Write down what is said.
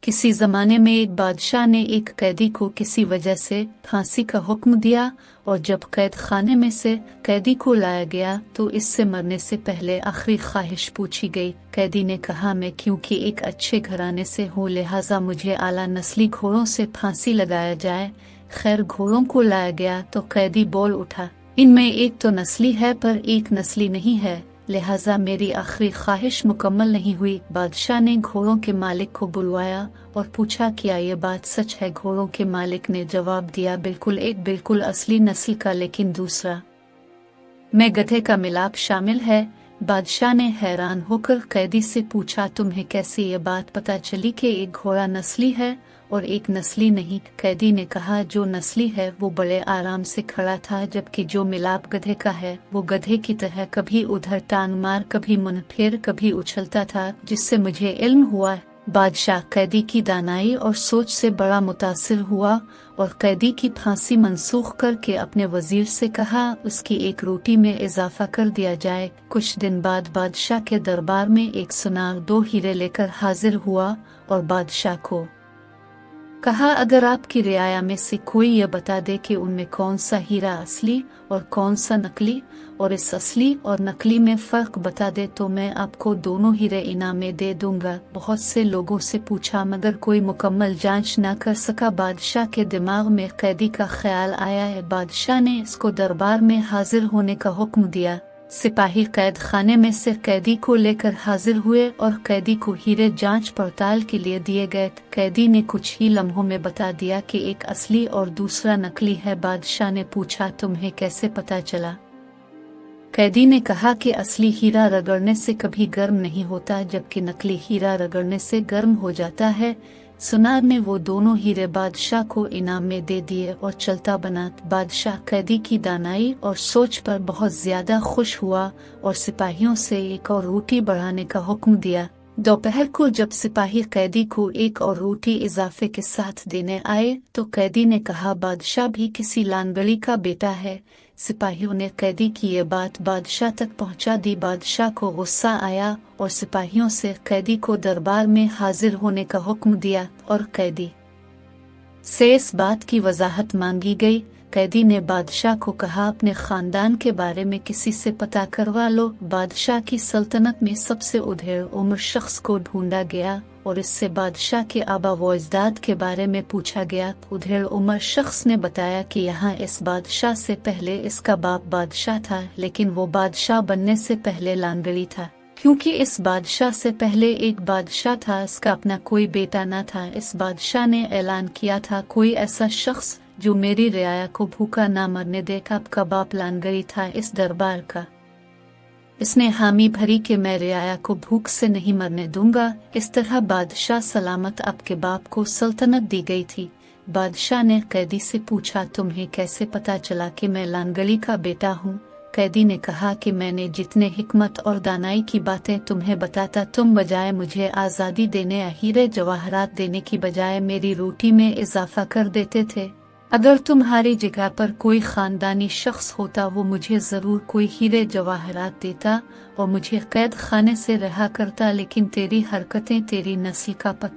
किसी जमाने में एक बादशाह ने एक कैदी को किसी वजह से फांसी का हुक्म दिया और जब कैद खाने में से कैदी को लाया गया तो इससे मरने से पहले आखिरी ख्वाहिश पूछी गई। कैदी ने कहा, मैं क्योंकि एक अच्छे घराने से हूँ लिहाजा मुझे आला नस्ली घोड़ों से फांसी लगाया जाए। खैर घोड़ों को लाया गया तो कैदी बोल उठा, इनमें एक तो नस्ली है पर एक नस्ली नहीं है, लिहाजा मेरी आखिरी ख्वाहिश मुकम्मल नहीं हुई। बादशाह ने घोड़ों के मालिक को बुलवाया और पूछा, क्या ये बात सच है? घोड़ों के मालिक ने जवाब दिया, बिल्कुल, एक बिल्कुल असली नस्ल का लेकिन दूसरा में गधे का मिलाप शामिल है। बादशाह ने हैरान होकर कैदी से पूछा, तुम्हें कैसे ये बात पता चली कि एक घोड़ा नस्ली है और एक नस्ली नहीं? कैदी ने कहा, जो नस्ली है वो बड़े आराम से खड़ा था, जबकि जो मिलाप गधे का है वो गधे की तरह कभी उधर टांग मार, कभी मुंह फेर, कभी उछलता था, जिससे मुझे इल्म हुआ। बादशाह कैदी की दानाई और सोच से बड़ा मुतासिर हुआ और कैदी की फांसी मंसूख करके अपने वजीर से कहा, उसकी एक रोटी में इजाफा कर दिया जाए। कुछ दिन बाद बादशाह के दरबार में एक सुनार 2 हीरे लेकर हाजिर हुआ और बादशाह को कहा, अगर आपकी रियाया में से कोई ये बता दे कि उनमें कौन सा हीरा असली और कौन सा नकली, और इस असली और नकली में फर्क बता दे तो मैं आपको दोनों हीरे इनाम में दे दूंगा। बहुत से लोगों से पूछा मगर कोई मुकम्मल जांच न कर सका। बादशाह के दिमाग में कैदी का ख्याल आया है। बादशाह ने इसको दरबार में हाजिर होने का हुक्म दिया। सिपाही कैद खाने में से कैदी को लेकर हाजिर हुए और कैदी को हीरे जांच पड़ताल के लिए दिए गए। कैदी ने कुछ ही लम्हों में बता दिया कि एक असली और दूसरा नकली है। बादशाह ने पूछा, तुम्हें कैसे पता चला? कैदी ने कहा कि असली हीरा रगड़ने से कभी गर्म नहीं होता, जबकि नकली हीरा रगड़ने से गर्म हो जाता है। सुनार ने वो दोनों हीरे बादशाह को इनाम में दे दिए और चलता बना। बादशाह कैदी की दानाई और सोच पर बहुत ज्यादा खुश हुआ और सिपाहियों से एक और रोटी बढ़ाने का हुक्म दिया। दोपहर को जब सिपाही कैदी को एक और रोटी इजाफे के साथ देने आए तो कैदी ने कहा, बादशाह भी किसी लानगड़ी का बेटा है। सिपाहियों ने कैदी की ये बात बादशाह तक पहुंचा दी। बादशाह को गुस्सा आया और सिपाहियों से कैदी को दरबार में हाजिर होने का हुक्म दिया और कैदी से इस बात की वजाहत मांगी गई। कैदी ने बादशाह को कहा, अपने खानदान के बारे में किसी से पता करवा लो। बादशाह की सल्तनत में सबसे उधेड़ उम्र शख्स को ढूंढा गया और इससे बादशाह के आबा व अजदाद के बारे में पूछा गया। उधेड़ उम्र शख्स ने बताया कि यहाँ इस बादशाह से पहले इसका बाप बादशाह था, लेकिन वो बादशाह बनने से पहले लानगड़ी था। क्योंकि इस बादशाह से पहले एक बादशाह था, इसका अपना कोई बेटा न था। इस बादशाह ने ऐलान किया था, कोई ऐसा शख्स जो मेरी रियाया को भूखा ना मरने दे। आपका बाप लानगड़ी था इस दरबार का। इसने हामी भरी कि मैं रियाया को भूख से नहीं मरने दूंगा। इस तरह बादशाह सलामत आपके बाप को सल्तनत दी गई थी। बादशाह ने कैदी से पूछा, तुम्हें कैसे पता चला कि मैं लानगड़ी का बेटा हूँ? कैदी ने कहा कि मैंने जितने हिकमत और दानाई की बातें तुम्हें बताता, तुम बजाय मुझे आज़ादी देने या हीरे जवाहरात देने की बजाय मेरी रोटी में इजाफा कर देते थे। अगर तुम्हारी जगह पर कोई खानदानी शख्स होता वो मुझे जरूर कोई हीरे जवाहरात देता और मुझे कैद खाने से रहा करता, लेकिन तेरी हरकतें तेरी नस्ल का पता